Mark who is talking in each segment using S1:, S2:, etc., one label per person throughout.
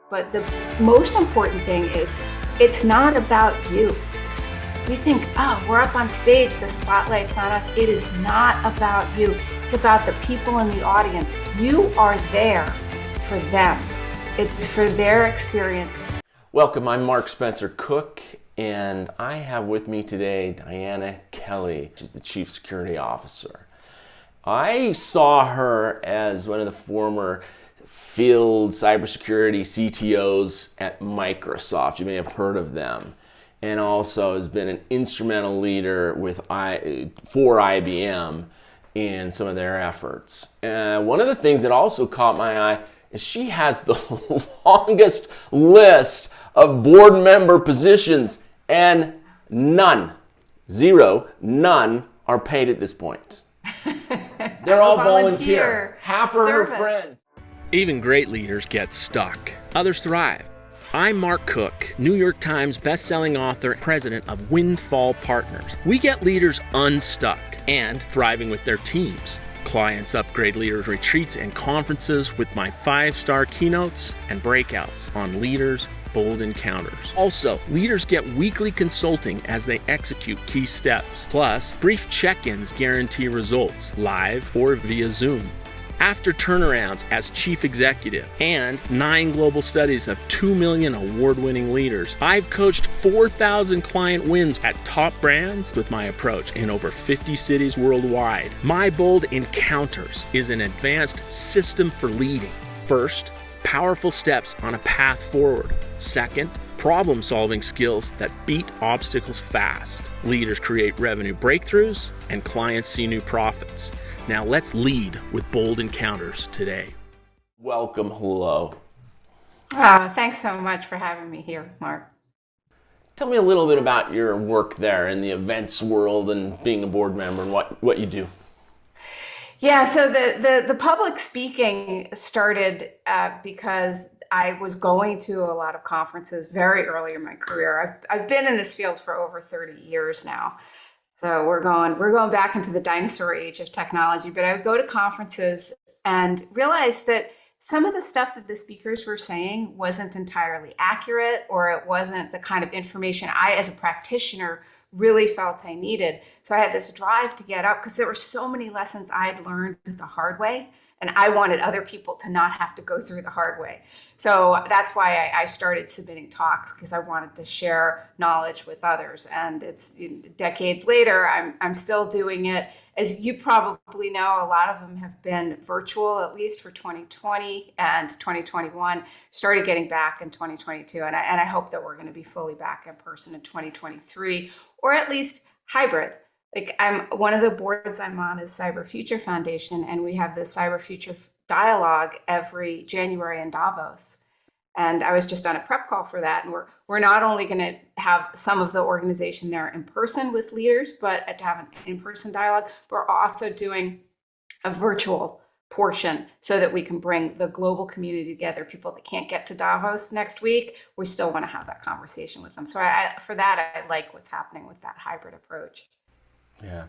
S1: But the most important thing is it's not about you. We think, oh, we're up on stage, the spotlight's on us. It is not about you. It's about the people in the audience. You are there for them. It's for their experience.
S2: Welcome, I'm MarkSpencerCook, and I have with me today Diana Kelley. She's the Chief Security Officer. I saw her as one of the former field cybersecurity CTOs at Microsoft. You may have heard of them. And also has been an instrumental leader for IBM in some of their efforts. One of the things that also caught my eye is she has the longest list of board member positions, and none are paid at this point. They're all volunteer. Half are her friends.
S3: Even great leaders get stuck. Others thrive. I'm Mark Cook, New York Times bestselling author, president of Windfall Partners. We get leaders unstuck and thriving with their teams. Clients upgrade leaders' retreats and conferences with my 5-star keynotes and breakouts on leaders' bold encounters. Also, leaders get weekly consulting as they execute key steps. Plus, brief check-ins guarantee results, live or via Zoom. After turnarounds as chief executive and 9 global studies of 2 million award-winning leaders, I've coached 4,000 client wins at top brands with my approach in over 50 cities worldwide. My Bold Encounters is an advanced system for leading. First, powerful steps on a path forward. Second, problem-solving skills that beat obstacles fast. Leaders create revenue breakthroughs and clients see new profits. Now let's lead with Bold Encounters today.
S2: Welcome, hello.
S1: Oh, thanks so much for having me here, Mark.
S2: Tell me a little bit about your work there in the events world and being a board member and what you do.
S1: Yeah, so the public speaking started because I was going to a lot of conferences very early in my career. I've been in this field for over 30 years now. So we're going back into the dinosaur age of technology, but I would go to conferences and realize that some of the stuff that the speakers were saying wasn't entirely accurate, or it wasn't the kind of information I, as a practitioner, really felt I needed. So I had this drive to get up because there were so many lessons I had learned the hard way, and I wanted other people to not have to go through the hard way. So that's why I started submitting talks, because I wanted to share knowledge with others. And it's decades later, I'm still doing it. As you probably know, a lot of them have been virtual, at least for 2020 and 2021, started getting back in 2022. And I hope that we're going to be fully back in person in 2023, or at least hybrid. Like, one of the boards I'm on is Cyber Future Foundation, and we have the Cyber Future Dialogue every January in Davos. And I was just on a prep call for that. And we're not only going to have some of the organization there in person with leaders, but to have an in-person dialogue, we're also doing a virtual portion so that we can bring the global community together. People that can't get to Davos next week, we still want to have that conversation with them. So for that, I like what's happening with that hybrid approach.
S2: Yeah.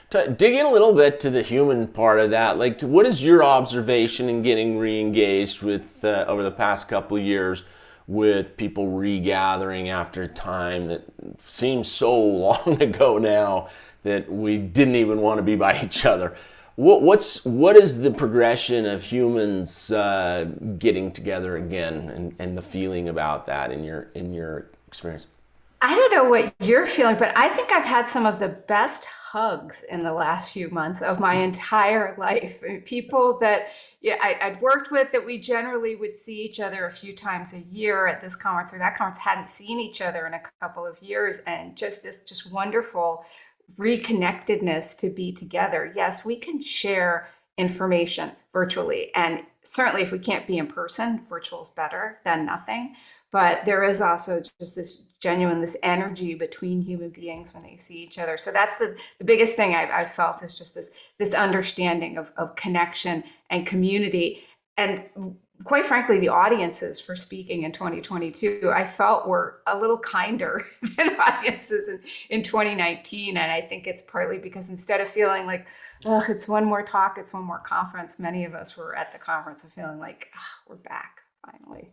S2: To dig in a little bit to the human part of that, like, what is your observation in getting re-engaged with, over the past couple of years, with people regathering after a time that seems so long ago now that we didn't even want to be by each other? What is the progression of humans getting together again, and the feeling about that in your experience?
S1: I don't know what you're feeling, but I think I've had some of the best hugs in the last few months of my entire life. People that I'd worked with, that we generally would see each other a few times a year at this conference or that conference, hadn't seen each other in a couple of years, and just wonderful reconnectedness to be together. Yes, we can share information virtually, and certainly if we can't be in person, virtual is better than nothing. But there is also just this energy between human beings when they see each other. So that's the biggest thing I've felt, is just this understanding of connection and community. And quite frankly, the audiences for speaking in 2022, I felt, were a little kinder than audiences in 2019. And I think it's partly because instead of feeling like, oh, it's one more talk, it's one more conference, many of us were at the conference and feeling like, oh, we're back finally.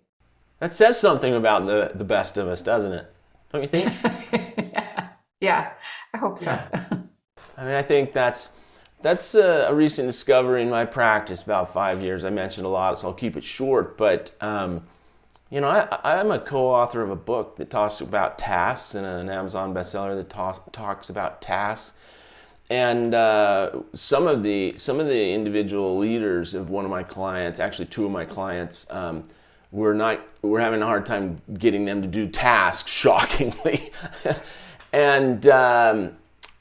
S2: That says something about the best of us, doesn't it? Don't you think?
S1: Yeah, I hope so.
S2: Yeah. I mean, I think that's a recent discovery in my practice, about 5 years. I mentioned a lot, so I'll keep it short. But you know, I'm a co-author of a book that talks about tasks, and an Amazon bestseller that talks about tasks. And some of the individual leaders of one of my clients, actually two of my clients, we're having a hard time getting them to do tasks, shockingly. and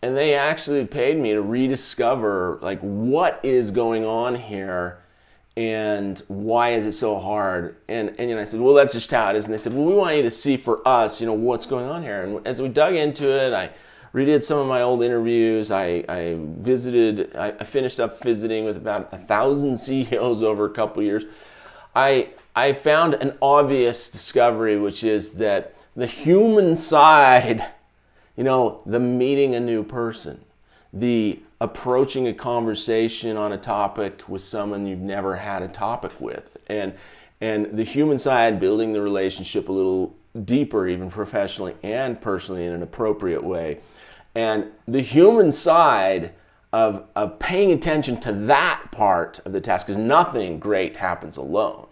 S2: they actually paid me to rediscover like what is going on here and why is it so hard. And you know, I said, well, that's just how it is. And they said, well, we want you to see for us, you know, what's going on here. And as we dug into it, I redid some of my old interviews. I finished up visiting with about 1,000 CEOs over a couple years. I found an obvious discovery, which is that the human side, you know, the meeting a new person, the approaching a conversation on a topic with someone you've never had a topic with, and the human side, building the relationship a little deeper, even professionally and personally in an appropriate way, and the human side of paying attention to that part of the task, because nothing great happens alone.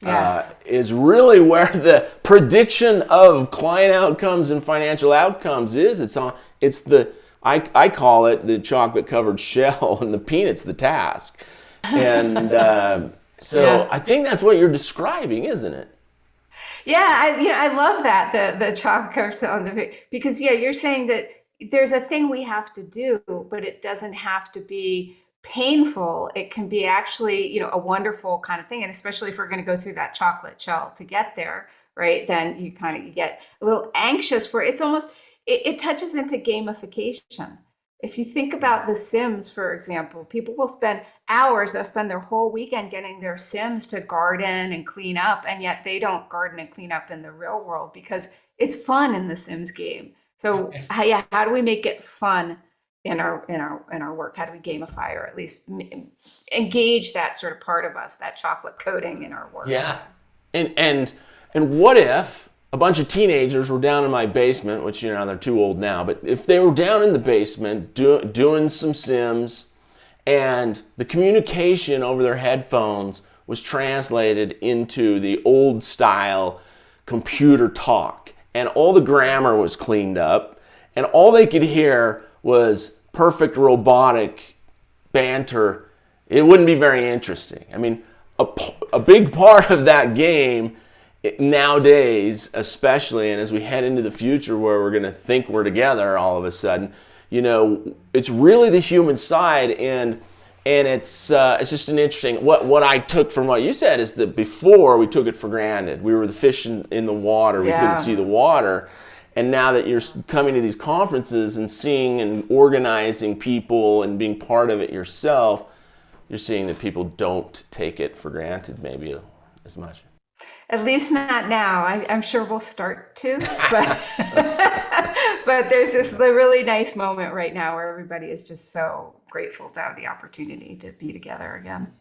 S1: Yes.
S2: Is really where the prediction of client outcomes and financial outcomes is. I call it the chocolate covered shell, and the peanut's the task. And so
S1: Yeah.
S2: I think that's what you're describing, isn't it?
S1: Yeah, I love that, the chocolate covered shell, because you're saying that there's a thing we have to do, but it doesn't have to be painful. It can be actually, a wonderful kind of thing. And especially if we're going to go through that chocolate shell to get there, right? Then you get a little anxious for it's almost, it touches into gamification. If you think about The Sims, for example, people will spend hours, they'll spend their whole weekend getting their Sims to garden and clean up, and yet they don't garden and clean up in the real world because it's fun in the Sims game. So how do we make it fun in our work? How do we gamify, or at least engage that sort of part of us, that chocolate coating in our work?
S2: Yeah. And what if a bunch of teenagers were down in my basement, which, they're too old now, but if they were down in the basement doing some Sims, and the communication over their headphones was translated into the old style computer talk, and all the grammar was cleaned up, and all they could hear was perfect robotic banter, it wouldn't be very interesting. I mean, a big part of that game nowadays, especially, and as we head into the future where we're going to think we're together all of a sudden, it's really the human side, and it's just an interesting, what I took from what you said is that before we took it for granted. We were the fish in the water, we couldn't see the water. And now that you're coming to these conferences and seeing and organizing people and being part of it yourself, you're seeing that people don't take it for granted maybe as much.
S1: At least not now. I'm sure we'll start to, but but there's this really nice moment right now where everybody is just so grateful to have the opportunity to be together again.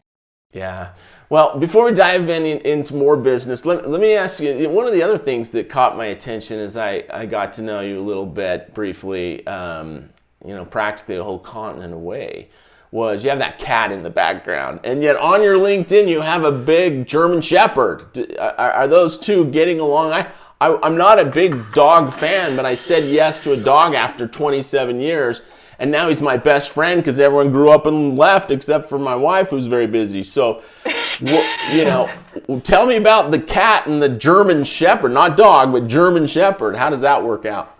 S2: Yeah. Well, before we dive into more business, let me ask you, one of the other things that caught my attention as I got to know you a little bit briefly, practically a whole continent away, was you have that cat in the background. And yet on your LinkedIn, you have a big German Shepherd. Are those two getting along? I'm not a big dog fan, but I said yes to a dog after 27 years. And now he's my best friend because everyone grew up and left except for my wife, who's very busy. So, tell me about the cat and the German Shepherd, not dog, but German Shepherd. How does that work out?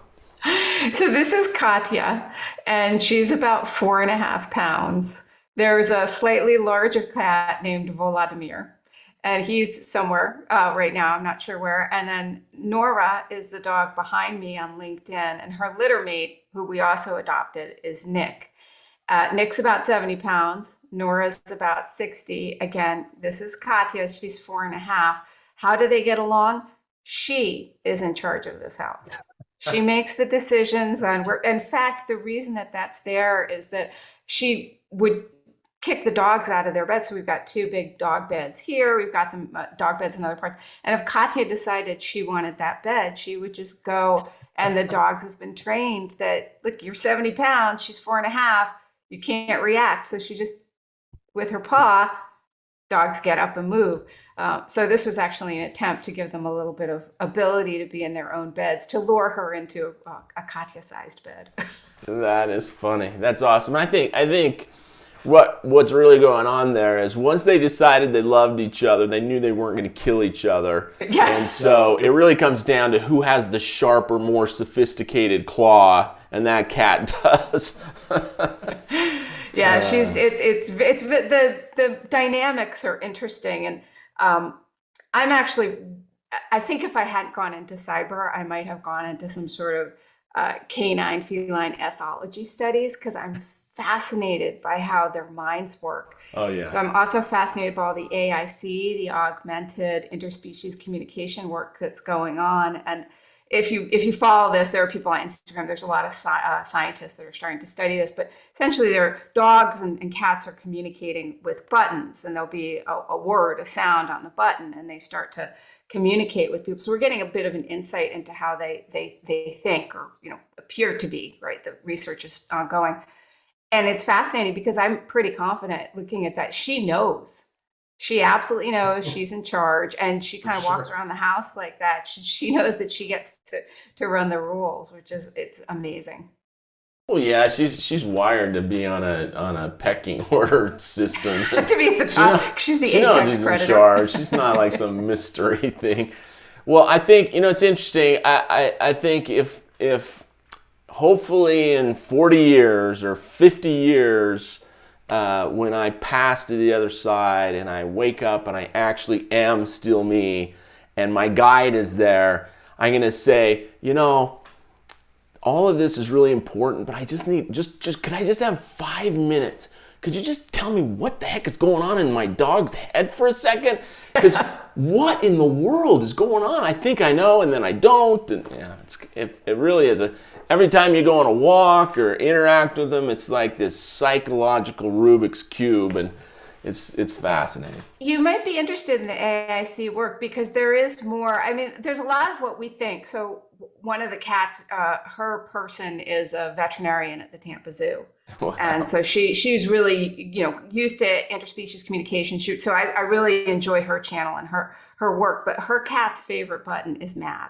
S1: So this is Katya, and she's about 4.5 pounds. There's a slightly larger cat named Volodymyr, and he's somewhere right now, I'm not sure where. And then Nora is the dog behind me on LinkedIn, and her litter mate, who we also adopted, is Nick. Nick's about 70 pounds. Nora's about 60. Again, this is Katya. She's 4.5. How do they get along? She is in charge of this house. She makes the decisions on work. In fact, the reason that that's there is that she would kick the dogs out of their beds. So we've got 2 big dog beds here. We've got them dog beds in other parts. And if Katya decided she wanted that bed, she would just go. And the dogs have been trained that, look, you're 70 pounds, she's 4.5, you can't react. So she just, with her paw, dogs get up and move. So this was actually an attempt to give them a little bit of ability to be in their own beds, to lure her into a Katya-sized bed.
S2: That is funny. That's awesome. I think what's really going on there is once they decided they loved each other, they knew they weren't going to kill each other.
S1: Yeah.
S2: And so it really comes down to who has the sharper, more sophisticated claw, and that cat does.
S1: Yeah, the dynamics are interesting, and I think if I hadn't gone into cyber, I might have gone into some sort of canine feline ethology studies, because I'm fascinated by how their minds work.
S2: Oh yeah.
S1: So I'm also fascinated by all the AIC, the augmented interspecies communication work that's going on. And if you follow this, there are people on Instagram, there's a lot of scientists that are starting to study this, but essentially their dogs and cats are communicating with buttons, and there'll be a word, a sound on the button, and they start to communicate with people. So we're getting a bit of an insight into how they think, or appear to be, right? The research is ongoing. And it's fascinating because I'm pretty confident looking at that. She knows. She absolutely knows she's in charge, and she kind of walks around the house like that. She knows that she gets to run the rules, it's amazing.
S2: Well, yeah, she's wired to be on a pecking order system.
S1: To be at the top. She's the
S2: she knows
S1: apex
S2: she's
S1: predator.
S2: in charge. She's not like some mystery thing. Well, I think it's interesting. I think if hopefully in 40 years or 50 years, when I pass to the other side and I wake up and I actually am still me and my guide is there, I'm going to say, all of this is really important, but I just need, could I just have 5 minutes? Could you just tell me what the heck is going on in my dog's head for a second? Because what in the world is going on? I think I know, and then I don't. And it really is every time you go on a walk or interact with them, it's like this psychological Rubik's Cube, and it's fascinating.
S1: You might be interested in the AIC work because there is more. I mean, there's a lot of what we think. So one of the cats, her person is a veterinarian at the Tampa Zoo.
S2: Wow.
S1: And so she's really, used to interspecies communication. So I really enjoy her channel and her work. But her cat's favorite button is mad.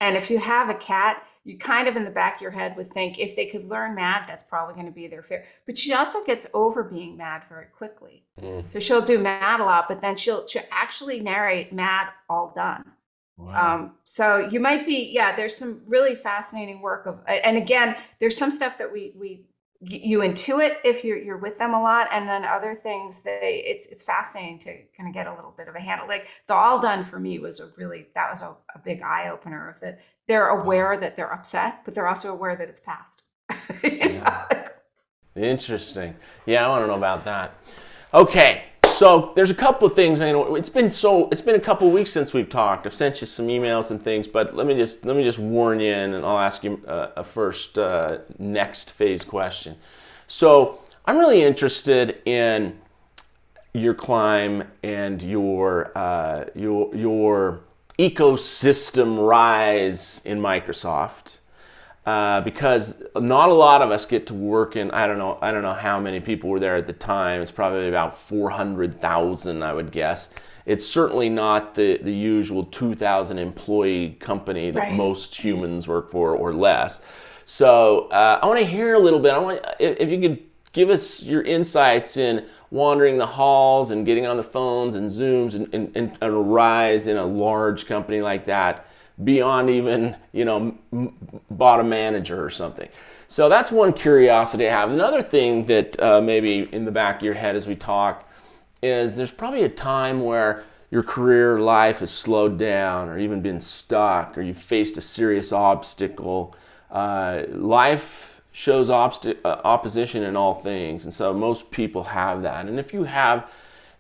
S1: And if you have a cat, you kind of in the back of your head would think if they could learn mad, that's probably going to be their favorite. But she also gets over being mad very quickly. So she'll do mad a lot, but then she'll actually narrate mad all done.
S2: Wow.
S1: So you might be, there's some really fascinating work and again, there's some stuff that you intuit if you're with them a lot, and then other things it's fascinating to kind of get a little bit of a handle. Like the all done for me was a big eye opener of that. They're aware that they're upset, but they're also aware that it's past.
S2: Interesting. Yeah, I want to know about that. Okay, so there's a couple of things. I know it's been a couple of weeks since we've talked. I've sent you some emails and things, but let me just warn you, and I'll ask you a first next phase question. So I'm really interested in your climb and your ecosystem rise in Microsoft, because not a lot of us get to work in. I don't know how many people were there at the time. It's probably about 400,000, I would guess. It's certainly not the usual 2,000 employee company that most humans work for, or less. So I want to hear a little bit. If you could give us your insights in wandering the halls and getting on the phones and Zooms and a rise in a large company like that, beyond even, bottom manager or something. So that's one curiosity I have. Another thing that maybe in the back of your head as we talk is there's probably a time where your career life has slowed down or even been stuck, or you've faced a serious obstacle. Life shows opposition in all things, and so most people have that. And if you have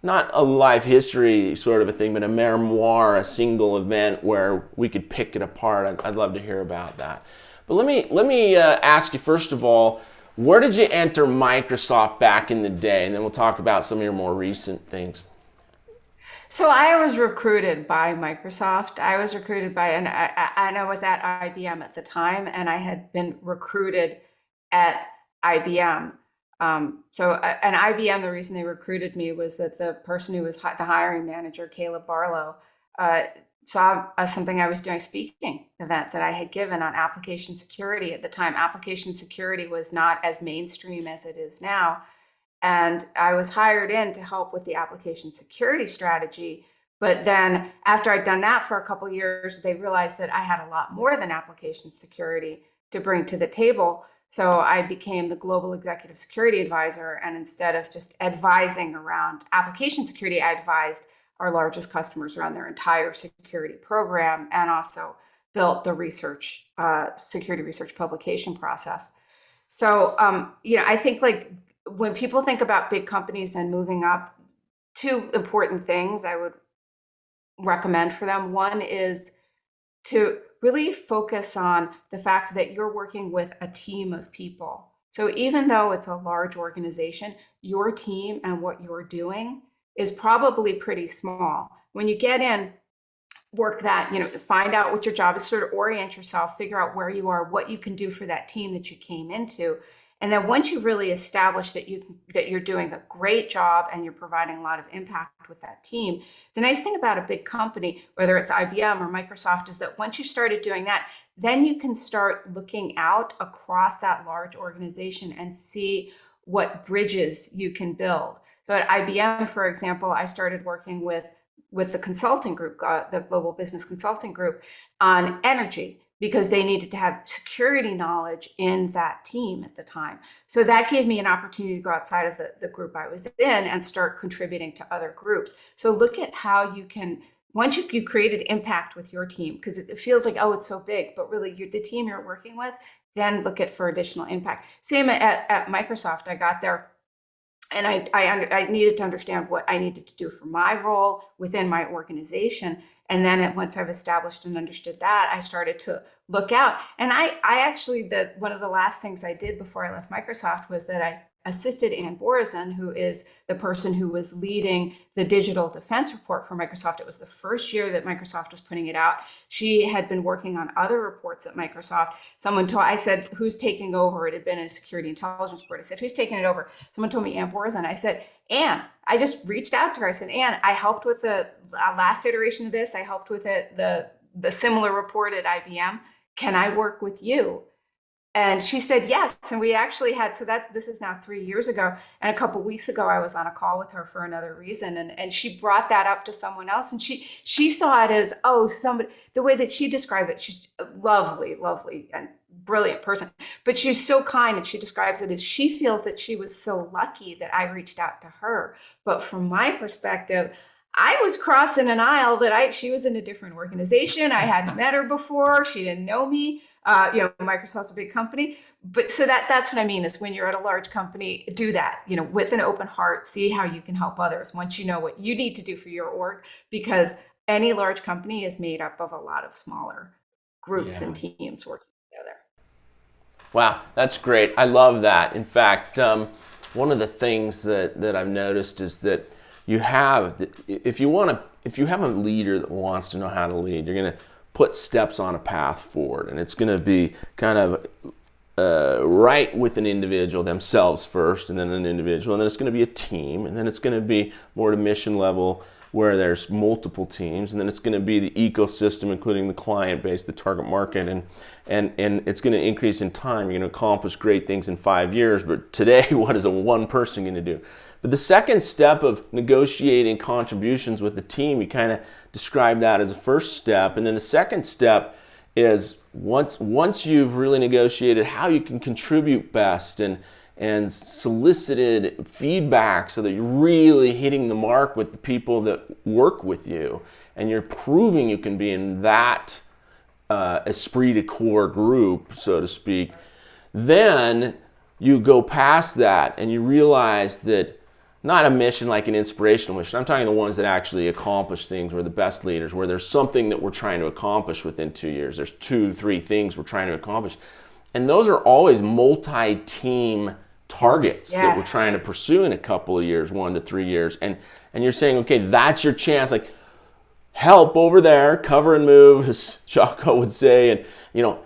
S2: not a life history sort of a thing, but a memoir, a single event where we could pick it apart, I'd love to hear about that. But let me ask you first of all, Where did you enter Microsoft back in the day? And then we'll talk about some of your more recent things.
S1: So I was recruited by Microsoft. I was recruited by, and I was at IBM at the time, and I had been recruited at IBM. And IBM, the reason they recruited me was that the person who was the hiring manager, Caleb Barlow, saw something I was doing, a speaking event that I had given on application security. At the time, application security was not as mainstream as it is now. And I was hired in to help with the application security strategy. But then after I'd done that for a couple of years, they realized that I had a lot more than application security to bring to the table. So I became the global executive security advisor. And instead of just advising around application security, I advised our largest customers around their entire security program, and also built the research, security research publication process. So, I think like when people think about big companies and moving up, two important things I would recommend for them. One is to really focus on the fact that you're working with a team of people. So even though it's a large organization, your team and what you're doing is probably pretty small. When you get in, work that, find out what your job is, sort of orient yourself, figure out where you are, what you can do for that team that you came into. And then once you've really established that you're doing a great job and you're providing a lot of impact with that team, the nice thing about a big company, whether it's IBM or Microsoft, is that once you started doing that, then you can start looking out across that large organization and see what bridges you can build. So at IBM, for example, I started working with the consulting group, the Global Business Consulting Group, on energy, because they needed to have security knowledge in that team at the time. So that gave me an opportunity to go outside of the group I was in and start contributing to other groups. So look at how you can, once you created impact with your team, because it feels like, oh, it's so big, but really the team you're working with, then look at for additional impact. Same at Microsoft. I got there and I needed to understand what I needed to do for my role within my organization. And then once I've established and understood that, I started to look out. And I actually, one of the last things I did before I left Microsoft was that I assisted Ann Borzan, who is the person who was leading the digital defense report for Microsoft. It was the first year that Microsoft was putting it out. She had been working on other reports at Microsoft. I said, who's taking over? It had been a security intelligence report. I said, who's taking it over? Someone told me Ann Borzan. I said, Ann. I just reached out to her. I said, Ann, I helped with the last iteration of this. I helped with the similar report at IBM. Can I work with you? And she said yes. And we actually had, this is now 3 years ago. And a couple of weeks ago, I was on a call with her for another reason. And she brought that up to someone else. And she saw it as, somebody, the way that she describes it, she's a lovely, lovely and brilliant person. But she's so kind. And she describes it as she feels that she was so lucky that I reached out to her. But from my perspective, I was crossing an aisle that she was in a different organization. I hadn't met her before. She didn't know me. Microsoft's a big company, but so that's what I mean is when you're at a large company, do that, with an open heart, see how you can help others once you know what you need to do for your org, because any large company is made up of a lot of smaller groups and teams working together.
S2: Wow, that's great. I love that. In fact, one of the things that I've noticed is that you have, if you have a leader that wants to know how to lead, you're going to put steps on a path forward, and it's going to be kind of right with an individual themselves first, and then an individual, and then it's going to be a team, and then it's going to be more to mission level where there's multiple teams, and then it's going to be the ecosystem, including the client base, the target market, and it's going to increase in time. You're going to accomplish great things in 5 years, but today, what is one person going to do? But the second step of negotiating contributions with the team, you kind of describe that as a first step. And then the second step is once you've really negotiated how you can contribute best and solicited feedback so that you're really hitting the mark with the people that work with you, and you're proving you can be in that esprit de corps group, so to speak, then you go past that and you realize that not a mission like an inspirational mission. I'm talking the ones that actually accomplish things. We're the best leaders, where there's something that we're trying to accomplish within 2 years. There's 2, 3 things we're trying to accomplish. And those are always multi-team targets that we're
S1: Yes.
S2: trying to pursue in a couple of years, 1 to 3 years. And you're saying, okay, that's your chance. Like, help over there, cover and move, as Jocko would say, and, you know,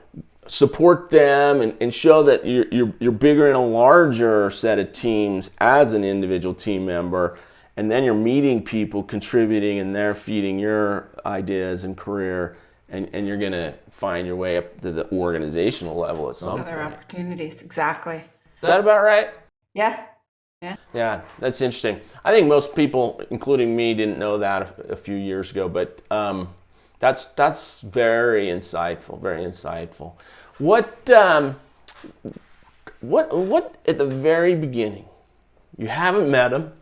S2: support them and show that you're bigger in a larger set of teams as an individual team member. And then you're meeting people, contributing, and they're feeding your ideas and career. And you're going to find your way up to the organizational level at some
S1: Other
S2: point.
S1: opportunities, exactly.
S2: Is that about right?
S1: Yeah.
S2: Yeah, that's interesting. I think most people, including me, didn't know that a few years ago, but that's very insightful. Very insightful. What at the very beginning? You haven't met him.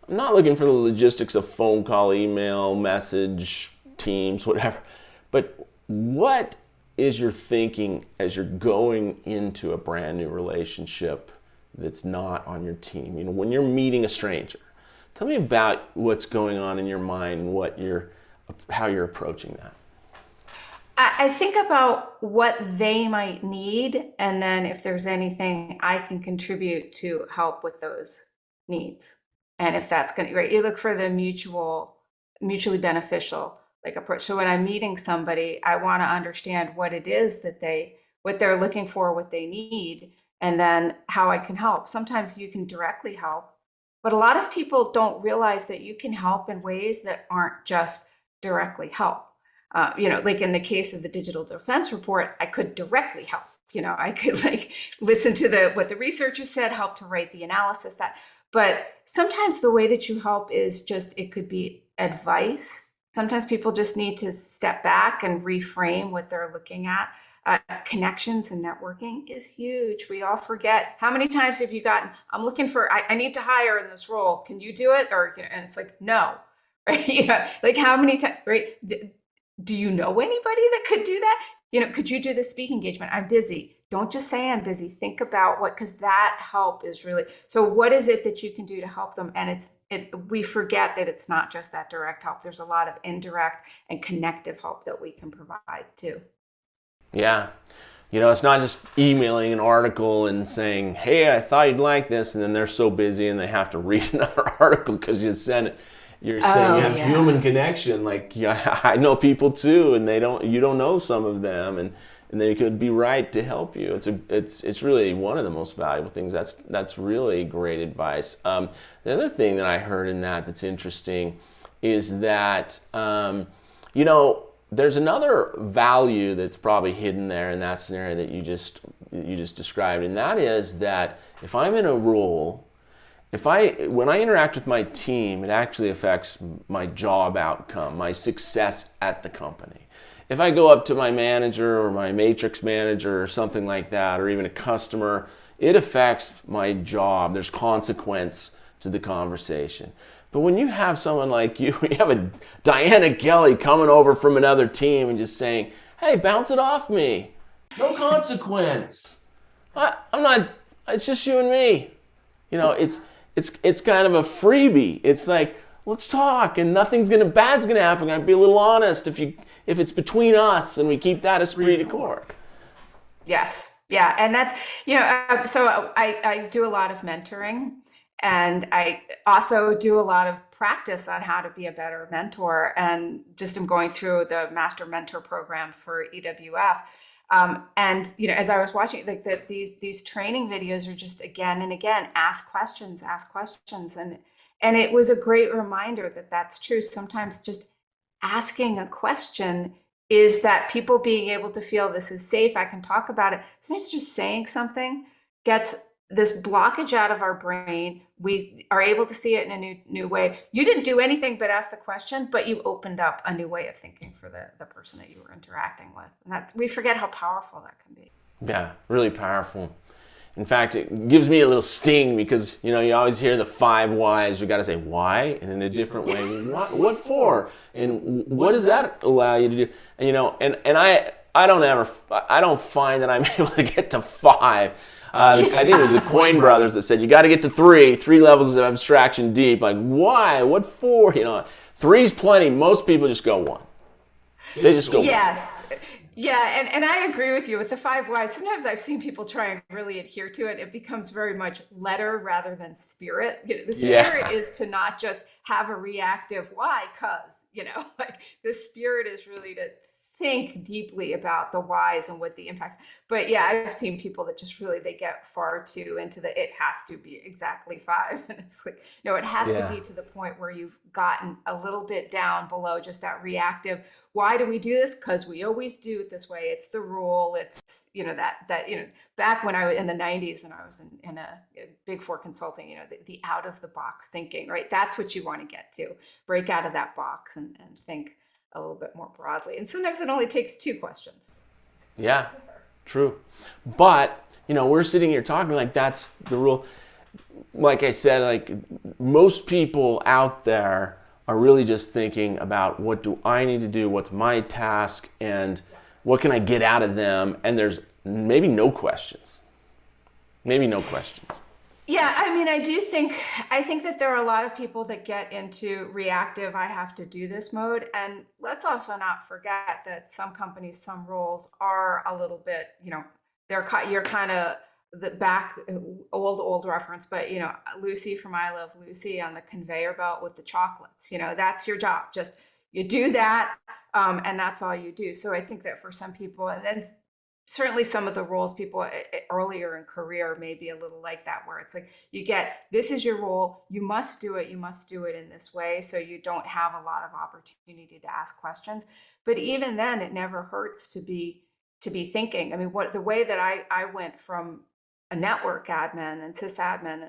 S2: I'm not looking for the logistics of phone call, email, message, Teams, whatever. But what is your thinking as you're going into a brand new relationship that's not on your team? You know, when you're meeting a stranger, tell me about what's going on in your mind, how you're approaching that.
S1: I think about what they might need, and then if there's anything I can contribute to help with those needs. And if that's going to, right, you look for the mutually beneficial like approach. So when I'm meeting somebody, I want to understand what it is what they're looking for, what they need, and then how I can help. Sometimes you can directly help, but a lot of people don't realize that you can help in ways that aren't just directly help. Like in the case of the digital defense report, I could directly help. I could like listen to what the researchers said, help to write the analysis but sometimes the way that you help is just, it could be advice. Sometimes people just need to step back and reframe what they're looking at. Connections and networking is huge. We all forget. How many times have you gotten, I'm looking for, I need to hire in this role. Can you do it? And it's like, no, right? Like how many times, right? Do you know anybody that could do that? Could you do this speaking engagement? I'm busy. Don't just say I'm busy. Think about because that help is really, so what is it that you can do to help them? And we forget that it's not just that direct help. There's a lot of indirect and connective help that we can provide too.
S2: Yeah. It's not just emailing an article and saying, hey, I thought you'd like this. And then they're so busy and they have to read another article because you sent it. You're saying you have human connection. Like, yeah, I know people too, and you don't know some of them, and they could be right to help you. It's really one of the most valuable things. That's really great advice. The other thing that I heard in that's interesting is that there's another value that's probably hidden there in that scenario that you just described, and that is that if I'm in a role, when I interact with my team, it actually affects my job outcome, my success at the company. If I go up to my manager or my matrix manager or something like that, or even a customer, it affects my job. There's consequence to the conversation. But when you have someone like you have a Diana Kelley coming over from another team and just saying, hey, bounce it off me. No consequence. I'm not, it's just you and me. It's kind of a freebie. It's like, let's talk, and bad's gonna happen. I'd be a little honest if it's between us, and we keep that esprit de corps.
S1: Yes, yeah, and that's so I do a lot of mentoring, and I also do a lot of practice on how to be a better mentor, and just am going through the Master Mentor program for EWF. And as I was watching, like these training videos are just again and again, ask questions, and it was a great reminder that that's true. Sometimes just asking a question is that people being able to feel this is safe. I can talk about it. Sometimes just saying something gets this blockage out of our brain. We are able to see it in a new way. You didn't do anything but ask the question, but you opened up a new way of thinking for the person that you were interacting with. And we forget how powerful that can be.
S2: Yeah, really powerful. In fact, it gives me a little sting because, you always hear the 5 whys. You got to say why and in a different way. What for? And what does that allow you to do? And, and I don't find that I'm able to get to 5. I think it was the Coin brothers that said you got to get to 3 levels of abstraction deep. Like why? What for? 3's plenty. Most people just go 1. They just go,
S1: Yes. Yeah, and I agree with you with the five whys. Sometimes I've seen people try and really adhere to it. It becomes very much letter rather than spirit. The spirit
S2: yeah,
S1: is to not just have a reactive why, cause, like the spirit is really to think deeply about the whys and what the impacts. But yeah, I've seen people that just really they get far too into it has to be exactly five. And it's like, no, it has to
S2: yeah,
S1: be to the point where you've gotten a little bit down below just that reactive. Why do we do this? Because we always do it this way. It's the rule. It's back when I was in the 90s and I was in a big four consulting, the out of the box thinking, right? That's what you want to get to. Break out of that box and think a little bit more broadly. And sometimes it only takes two questions.
S2: yeah, true. But, we're sitting here talking like that's the rule. Like I said, like most people out there are really just thinking about what do I need to do, what's my task, and what can I get out of them, and there's maybe no questions. Maybe no questions.
S1: Yeah, I mean, I think that there are a lot of people that get into reactive, I have to do this mode. And let's also not forget that some companies, some roles are a little bit, you're kind of the back old reference, but Lucy from I Love Lucy on the conveyor belt with the chocolates, that's your job. Just you do that, and that's all you do. So I think that for some people, and then certainly some of the roles people earlier in career may be a little like that, where it's like this is your role, you must do it in this way, so you don't have a lot of opportunity to ask questions. But even then, it never hurts to be thinking. I mean, the way that I went from a network admin and sysadmin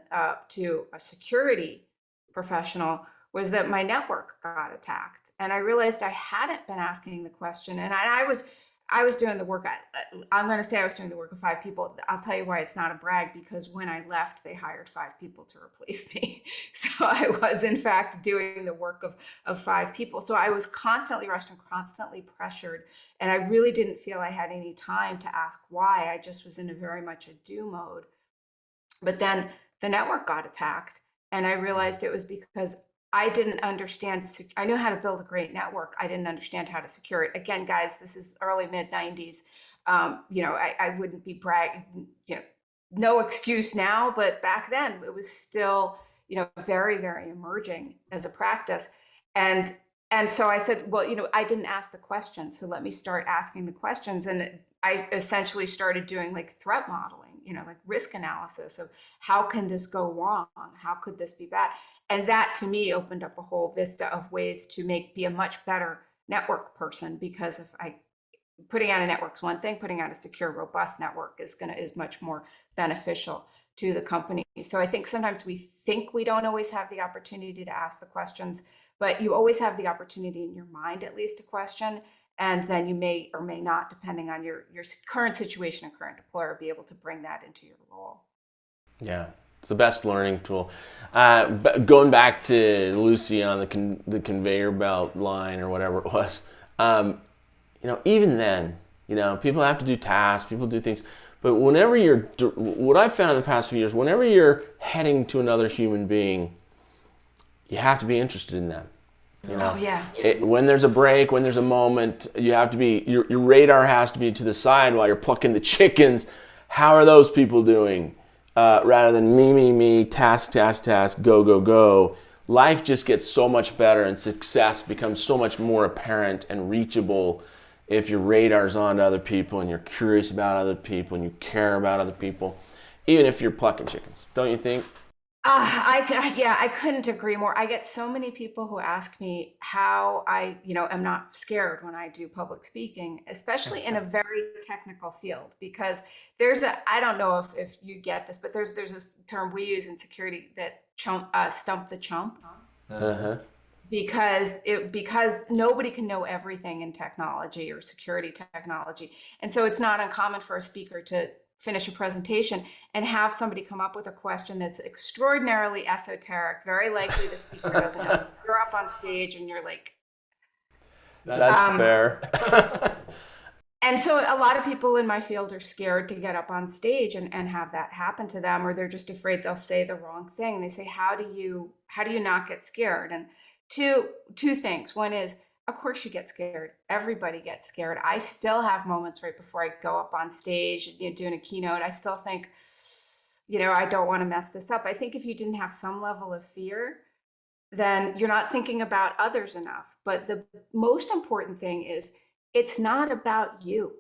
S1: to a security professional was that my network got attacked, and I realized I hadn't been asking the question, and I was doing the work. I'm going to say I was doing the work of five people. I'll tell you why it's not a brag, because when I left, they hired five people to replace me. So I was, in fact, doing the work of five people. So I was constantly rushed and constantly pressured. And I really didn't feel I had any time to ask why. I just was in a very much a do mode. But then the network got attacked. And I realized it was because I didn't understand. I knew how to build a great network. I didn't understand how to secure it. Again, guys, this is early mid 90s. I wouldn't be bragging, no excuse now, but back then it was still, very, very emerging as a practice. And so I said, well, I didn't ask the questions. So let me start asking the questions. And I essentially started doing like threat modeling, like risk analysis of how can this go wrong? How could this be bad? And that to me opened up a whole vista of ways to be a much better network person, because putting out a network's one thing, putting out a secure, robust network is much more beneficial to the company. So I think sometimes we think we don't always have the opportunity to ask the questions, but you always have the opportunity in your mind, at least, to question. And then you may or may not, depending on your current situation and current deployer, be able to bring that into your role.
S2: Yeah. It's the best learning tool. Going back to Lucy on the conveyor belt line or whatever it was, even then, people have to do tasks, people do things. But what I've found in the past few years, whenever you're heading to another human being, you have to be interested in them.
S1: Oh, yeah.
S2: When there's a break, when there's a moment, you have to be, your radar has to be to the side while you're plucking the chickens. How are those people doing? Rather than me, task, go. Life just gets so much better, and success becomes so much more apparent and reachable if your radar's on to other people and you're curious about other people and you care about other people, even if you're plucking chickens. Don't you think?
S1: I couldn't agree more. I get so many people who ask me how I, am not scared when I do public speaking, especially in a very technical field, because I don't know if you get this, but there's this term we use in security that stump the chump.
S2: Uh-huh.
S1: Because nobody can know everything in technology or security technology. And so it's not uncommon for a speaker to finish a presentation and have somebody come up with a question that's extraordinarily esoteric, very likely the speaker doesn't know. You're up on stage and you're like,
S2: that's fair.
S1: And so a lot of people in my field are scared to get up on stage and have that happen to them, or they're just afraid they'll say the wrong thing. They say, how do you not get scared? And two things. One is, Of course you get scared. Everybody gets scared. I still have moments right before I go up on stage, doing a keynote. I still think, I don't want to mess this up. I think if you didn't have some level of fear, then you're not thinking about others enough. But the most important thing is it's not about you.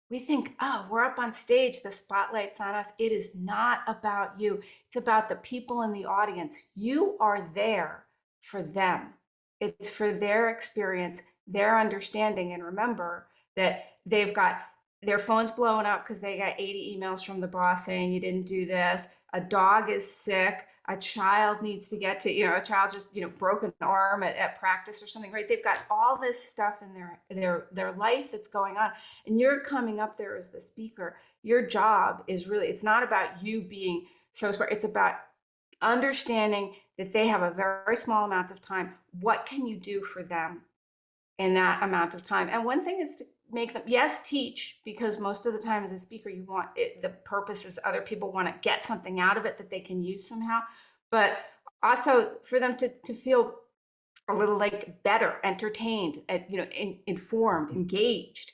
S1: We think, oh, we're up on stage, the spotlight's on us. It is not about you. It's about the people in the audience. You are there for them. It's for their experience, their understanding. And remember that they've got their phone's blowing up because they got 80 emails from the boss saying you didn't do this. A dog is sick. A child needs to get to, a child just, broke an arm at practice or something, right? They've got all this stuff in their life that's going on. And you're coming up there as the speaker. Your job is really, it's not about you being so smart. It's about understanding that they have a very small amount of time. What can you do for them in that amount of time? And one thing is to make them, yes, teach, because most of the time as a speaker, you want it, the purpose is other people want to get something out of it that they can use somehow, but also for them to feel a little like better, entertained, informed, engaged.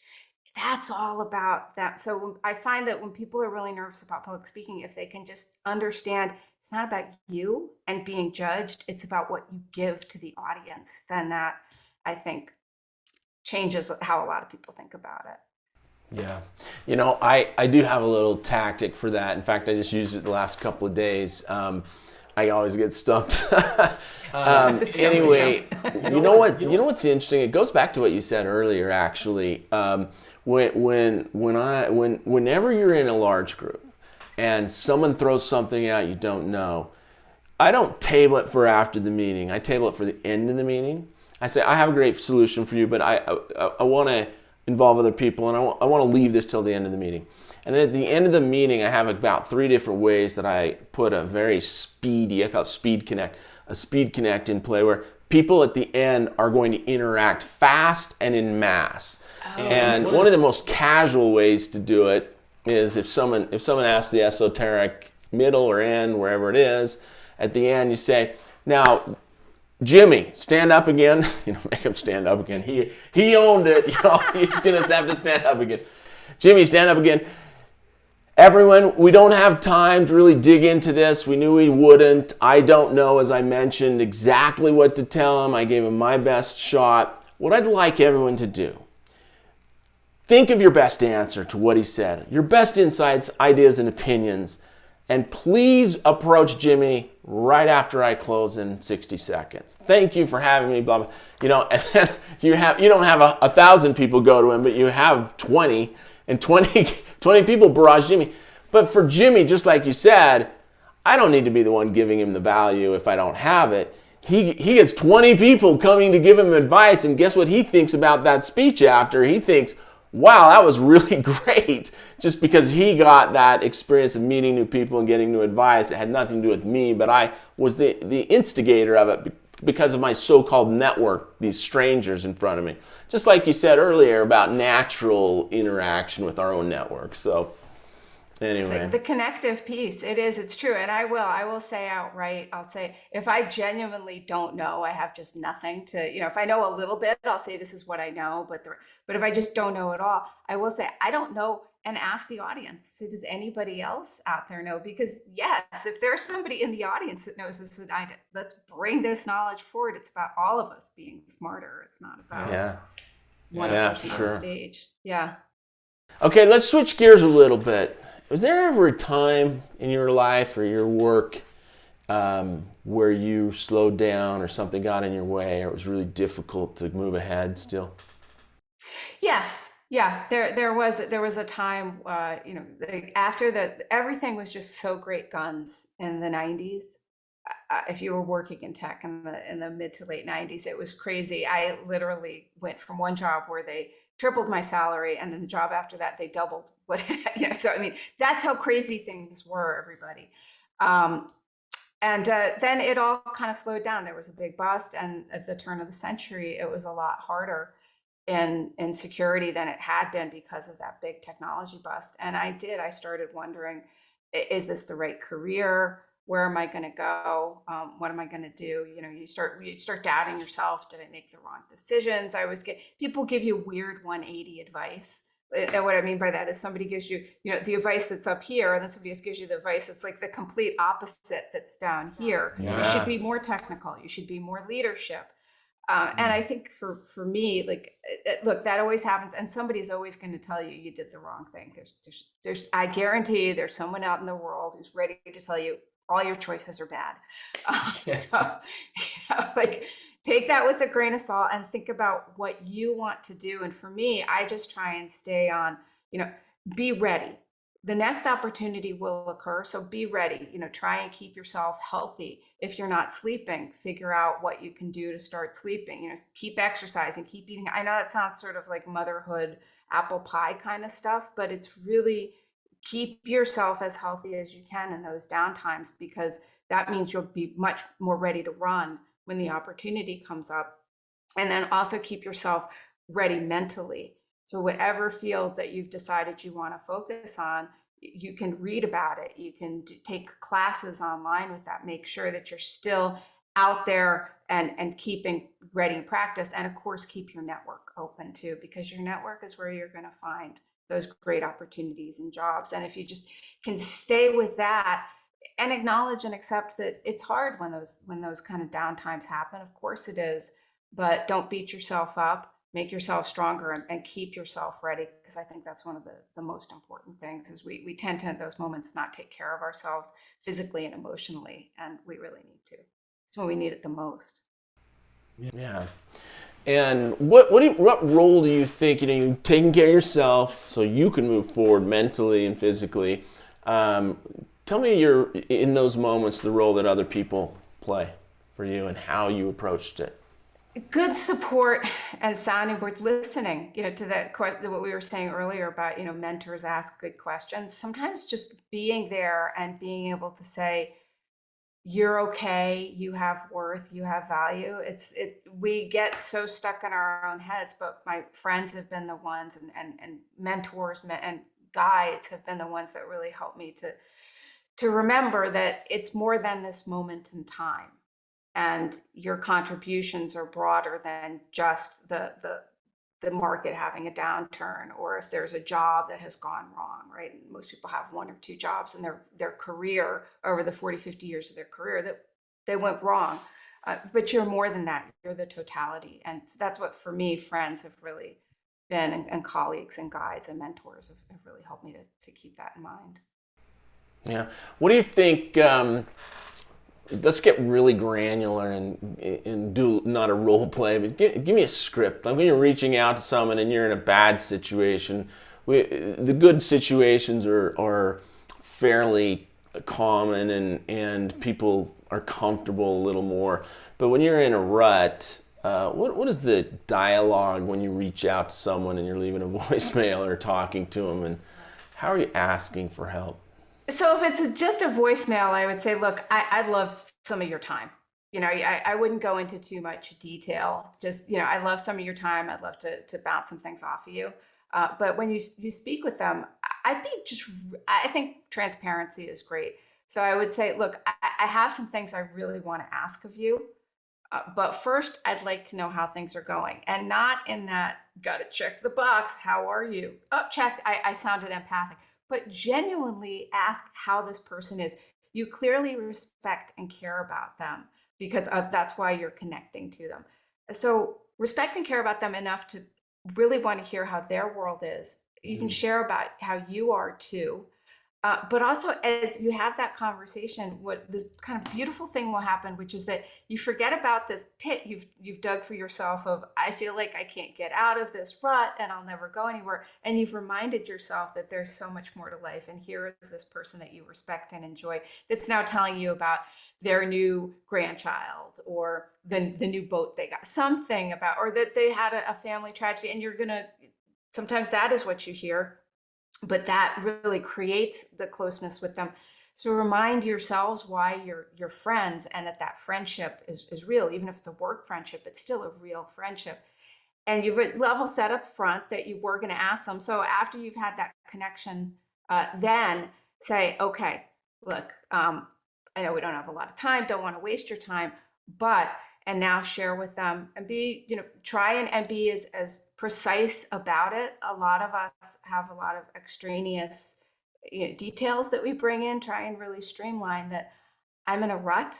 S1: That's all about that. So I find that when people are really nervous about public speaking, if they can just understand it's not about you and being judged, it's about what you give to the audience, then that, I think, changes how a lot of people think about it.
S2: Yeah. I do have a little tactic for that. In fact, I just used it the last couple of days. I always get stumped. Anyway, you know what's interesting? It goes back to what you said earlier, actually. Whenever you're in a large group and someone throws something out you don't know, I don't table it for after the meeting. I table it for the end of the meeting. I say, I have a great solution for you, but I want to involve other people, and I want to leave this till the end of the meeting. And then at the end of the meeting, I have about 3 different ways that I put a very speedy, I call it speed connect, a speed connect in play where people at the end are going to interact fast and in mass. Oh, and one of the most casual ways to do it is if someone asks the esoteric middle or end, wherever it is, at the end you say, now, Jimmy, stand up again. Make him stand up again. He owned it. He's going to have to stand up again. Jimmy, stand up again. Everyone, we don't have time to really dig into this. We knew we wouldn't. I don't know, as I mentioned, exactly what to tell him. I gave him my best shot. What I'd like everyone to do, think of your best answer to what he said, your best insights, ideas, and opinions, and please approach Jimmy right after I close in 60 seconds. Thank you for having me, blah, blah. And then you don't have 1,000 people go to him, but you have 20, and 20 people barrage Jimmy. But for Jimmy, just like you said, I don't need to be the one giving him the value if I don't have it. He gets 20 people coming to give him advice, and guess what he thinks about that speech after? He thinks, wow, that was really great, just because he got that experience of meeting new people and getting new advice. It had nothing to do with me, but I was the instigator of it because of my so-called network, these strangers in front of me. Just like you said earlier about natural interaction with our own network. So anyway.
S1: The connective piece, it's true. And I will say outright, I'll say, if I genuinely don't know, I have just nothing to, if I know a little bit, I'll say this is what I know. But if I just don't know at all, I will say, I don't know, and ask the audience. So does anybody else out there know? Because yes, if there's somebody in the audience that knows this, let's bring this knowledge forward. It's about all of us being smarter. It's not about one person on the stage. Yeah.
S2: Okay, let's switch gears a little bit. Was there ever a time in your life or your work where you slowed down or something got in your way or it was really difficult to move ahead still?
S1: Yes. Yeah, there was a time, after everything was just so great guns in the 90s. If you were working in tech in the mid to late 90s, it was crazy. I literally went from one job where they tripled my salary, and then the job after that they doubled what so I mean, that's how crazy things were, everybody. And then it all kind of slowed down. There was a big bust, and at the turn of the century it was a lot harder in security than it had been because of that big technology bust. And I started wondering, is this the right career? where am I going to go? What am I going to do? You start doubting yourself. Did I make the wrong decisions? I always get people give you weird 180 advice. And what I mean by that is somebody gives you, the advice that's up here, and then somebody else gives you the advice that's like the complete opposite that's down here.
S2: Yeah.
S1: You should be more technical. You should be more leadership. And I think for me, like, look, that always happens, and somebody's always going to tell you you did the wrong thing. There's I guarantee you, there's someone out in the world who's ready to tell you all your choices are bad. So, like, take that with a grain of salt and think about what you want to do. And for me, I just try and stay on, be ready. The next opportunity will occur. So be ready, try and keep yourself healthy. If you're not sleeping, figure out what you can do to start sleeping, keep exercising, keep eating. I know that sounds sort of like motherhood, apple pie kind of stuff, but it's really keep yourself as healthy as you can in those downtimes, because that means you'll be much more ready to run when the opportunity comes up. And then also keep yourself ready mentally. So whatever field that you've decided you want to focus on, you can read about it. You can take classes online with that. Make sure that you're still out there and keeping ready practice. And of course, keep your network open too, because your network is where you're going to find those great opportunities and jobs. And if you just can stay with that and acknowledge and accept that it's hard when those kind of downtimes happen. Of course it is, but don't beat yourself up. Make yourself stronger and keep yourself ready, because I think that's one of the most important things is we tend to, in those moments, not take care of ourselves physically and emotionally, and we really need to. It's when we need it the most.
S2: Yeah. And what role do you think, you're taking care of yourself so you can move forward mentally and physically? Tell me in those moments, the role that other people play for you and how you approached it.
S1: Good support and sounding board, listening, to that question, what we were saying earlier about, mentors ask good questions. Sometimes just being there and being able to say, you're okay, you have worth, you have value. We get so stuck in our own heads, but my friends have been the ones and mentors and guides have been the ones that really helped me to remember that it's more than this moment in time. And your contributions are broader than just the market having a downturn, or if there's a job that has gone wrong, right? Most people have one or two jobs in their career over the 40, 50 years of their career that they went wrong. But you're more than that. You're the totality. And so that's what, for me, friends have really been, and colleagues and guides and mentors have really helped me to keep that in mind.
S2: Yeah. What do you think? Let's get really granular and do not a role play, but give me a script. Like when you're reaching out to someone and you're in a bad situation, the good situations are fairly common and people are comfortable a little more. But when you're in a rut, what is the dialogue when you reach out to someone and you're leaving a voicemail or talking to them, and how are you asking for help?
S1: So if it's just a voicemail, I would say, look, I'd love some of your time. I wouldn't go into too much detail. Just, I love some of your time. I'd love to bounce some things off of you. But when you speak with them, I think transparency is great. So I would say, look, I have some things I really want to ask of you. But first, I'd like to know how things are going, and not in that, got to check the box. How are you? Oh, check. I sounded empathic. But genuinely ask how this person is. You clearly respect and care about them, because that's why you're connecting to them. So respect and care about them enough to really want to hear how their world is. You can share about how you are too. But also, as you have that conversation, what this kind of beautiful thing will happen, which is that you forget about this pit you've dug for yourself of, I feel like I can't get out of this rut and I'll never go anywhere. And you've reminded yourself that there's so much more to life. And here is this person that you respect and enjoy that's now telling you about their new grandchild, or the new boat they got, something about, or that they had a family tragedy, and sometimes that is what you hear. But that really creates the closeness with them. So remind yourselves why you're friends, and that friendship is real. Even if it's a work friendship, it's still a real friendship. And you've level set up front that you were going to ask them. So after you've had that connection, then say, okay, look, I know we don't have a lot of time, don't want to waste your time, but, and now share with them and be, try and be as precise about it. A lot of us have a lot of extraneous details that we bring in, try and really streamline that. I'm in a rut.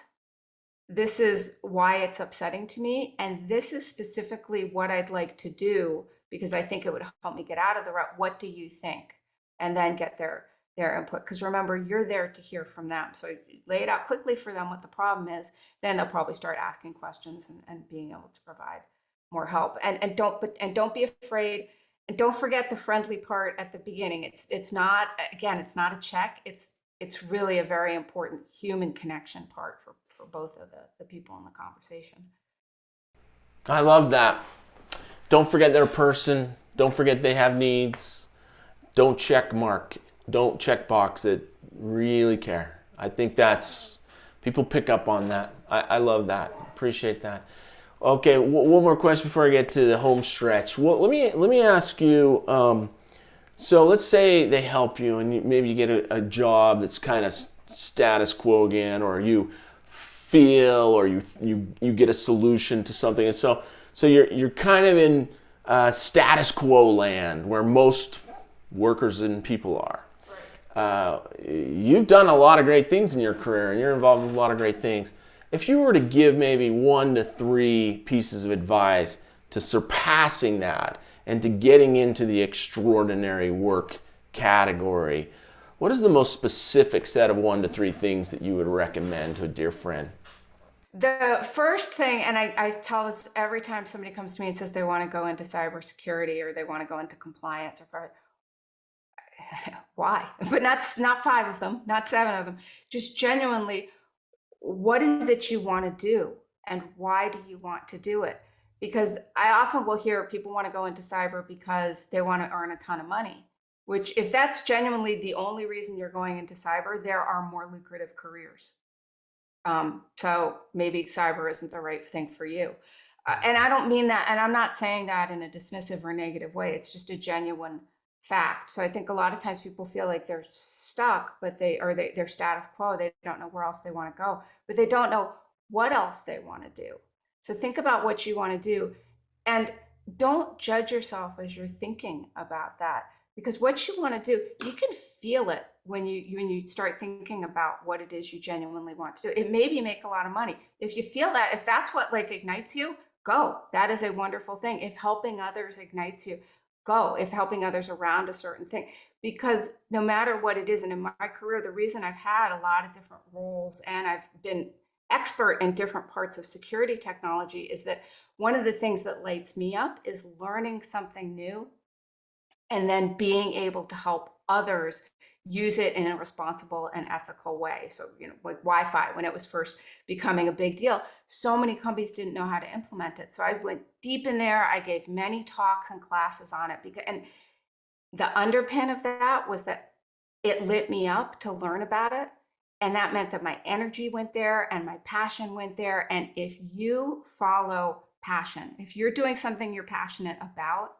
S1: This is why it's upsetting to me. And this is specifically what I'd like to do because I think it would help me get out of the rut. What do you think? And then get their input. Because remember, you're there to hear from them. So lay it out quickly for them what the problem is. Then they'll probably start asking questions and being able to provide more help. And don't be afraid. And don't forget the friendly part at the beginning. It's not, again, it's not a check. It's really a very important human connection part for both of the people in the conversation.
S2: I love that. Don't forget they're a person. Don't forget they have needs. Don't check mark. Don't check box it. Really care. I think people pick up on that. I love that. Appreciate that. Okay, one more question before I get to the home stretch. Well, let me ask you. So let's say they help you and maybe you get a job that's kind of status quo again, or you feel, or you get a solution to something, and so you're kind of in status quo land where most workers and people are. You've done a lot of great things in your career, and you're involved in a lot of great things. If you were to give maybe 1 to 3 pieces of advice to surpassing that and to getting into the extraordinary work category, what is the most specific set of 1 to 3 things that you would recommend to a dear friend?
S1: The first thing, and I tell this every time somebody comes to me and says they want to go into cybersecurity or they want to go into compliance or why? But not 5 of them, not 7 of them. Just genuinely, what is it you want to do and why do you want to do it? Because I often will hear people want to go into cyber because they want to earn a ton of money, which if that's genuinely the only reason you're going into cyber, there are more lucrative careers. So maybe cyber isn't the right thing for you. And I don't mean that, and I'm not saying that in a dismissive or negative way. It's just a genuine fact. So I think a lot of times people feel like they're stuck, but they're status quo. They don't know where else they want to go, but they don't know what else they want to do. So think about what you want to do and don't judge yourself as you're thinking about that, because what you want to do, you can feel it when you start thinking about what it is you genuinely want to do. It maybe make a lot of money. If you feel that, if that's what ignites you, go. That is a wonderful thing. If helping others ignites you, go. If helping others around a certain thing, because no matter what it is, and in my career, the reason I've had a lot of different roles and I've been expert in different parts of security technology is that one of the things that lights me up is learning something new and then being able to help others use it in a responsible and ethical way. So, like Wi-Fi, when it was first becoming a big deal, so many companies didn't know how to implement it. So I went deep in there. I gave many talks and classes on it, and the underpin of that was that it lit me up to learn about it. And that meant that my energy went there and my passion went there. And if you follow passion, if you're doing something you're passionate about,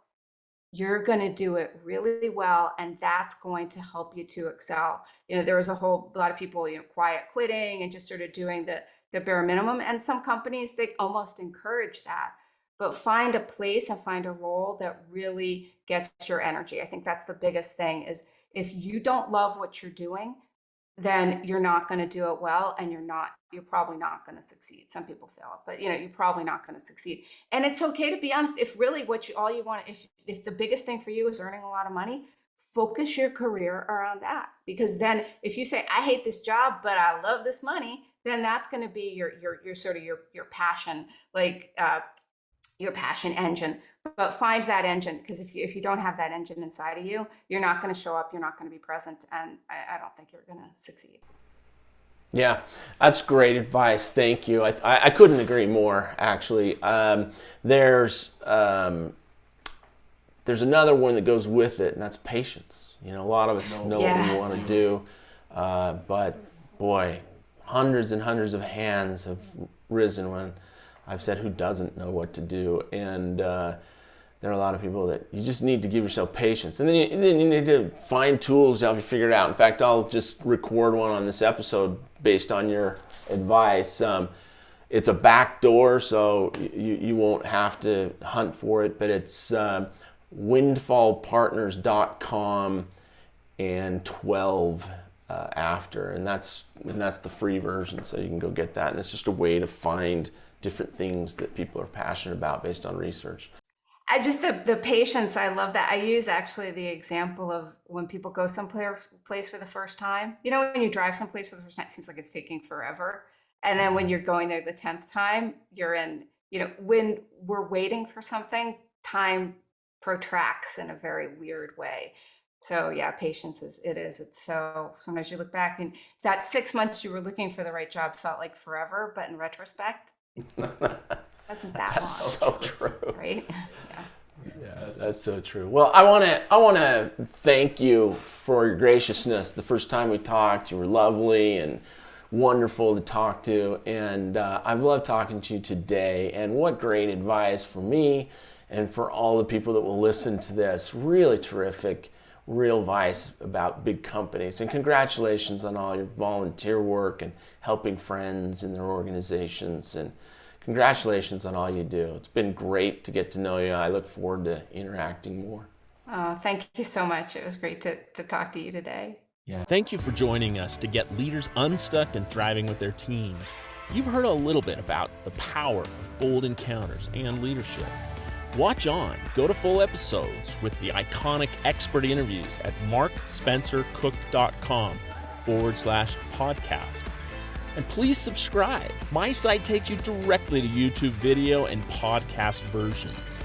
S1: you're going to do it really well. And that's going to help you to excel. There was a lot of people, quiet quitting and just sort of doing the bare minimum. And some companies, they almost encourage that. But find a place and find a role that really gets your energy. I think that's the biggest thing is if you don't love what you're doing, then you're not going to do it well, and you're probably not going to succeed. Some people fail, but you're probably not going to succeed. And it's okay to be honest. If really all you want, if the biggest thing for you is earning a lot of money, focus your career around that. Because then if you say, I hate this job, but I love this money, then that's going to be your sort of your passion, your passion engine. But find that engine, because if you don't have that engine inside of you, you're not going to show up, you're not going to be present, and I don't think you're going to succeed.
S2: Yeah, that's great advice. Thank you. I couldn't agree more, actually. There's another one that goes with it, and that's patience. A lot of us know what we want to do, but boy, hundreds and hundreds of hands have risen when I've said, who doesn't know what to do? And there are a lot of people that you just need to give yourself patience. And then you need to find tools to help you figure it out. In fact, I'll just record one on this episode based on your advice. It's a back door, so you won't have to hunt for it, but it's windfallpartners.com and 12 after, and that's the free version, so you can go get that. And it's just a way to find different things that people are passionate about based on research.
S1: I just, the patience, I love that. I use actually the example of when people go someplace for the first time. You know, when you drive someplace for the first time, it seems like it's taking forever. And then when you're going there the 10th time, you're in, you know, when we're waiting for something, time protracts in a very weird way. So yeah, patience it's so, sometimes you look back and that 6 months you were looking for the right job felt like forever, but in retrospect, wasn't that long.
S2: So true.
S1: Right?
S2: Yeah, that's so true. Well, I want to thank you for your graciousness. The first time we talked, you were lovely and wonderful to talk to, and I've loved talking to you today. And what great advice for me and for all the people that will listen to this. Really terrific, real advice about big companies. And congratulations on all your volunteer work and helping friends in their organizations. And congratulations on all you do. It's been great to get to know you. I look forward to interacting more.
S1: Oh, thank you so much. It was great to talk to you today.
S3: Yeah. Thank you for joining us to get leaders unstuck and thriving with their teams. You've heard a little bit about the power of bold encounters and leadership. Watch on. Go to full episodes with the iconic expert interviews at MarkSpencerCook.com/podcast. And please subscribe. My site takes you directly to YouTube video and podcast versions.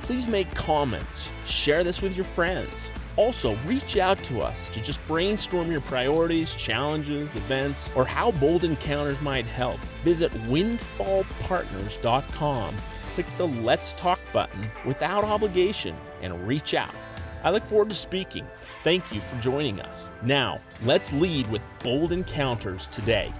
S3: Please make comments. Share this with your friends. Also, reach out to us to just brainstorm your priorities, challenges, events, or how bold encounters might help. Visit windfallpartners.com. Click the Let's Talk button without obligation and reach out. I look forward to speaking. Thank you for joining us. Now, let's lead with bold encounters today.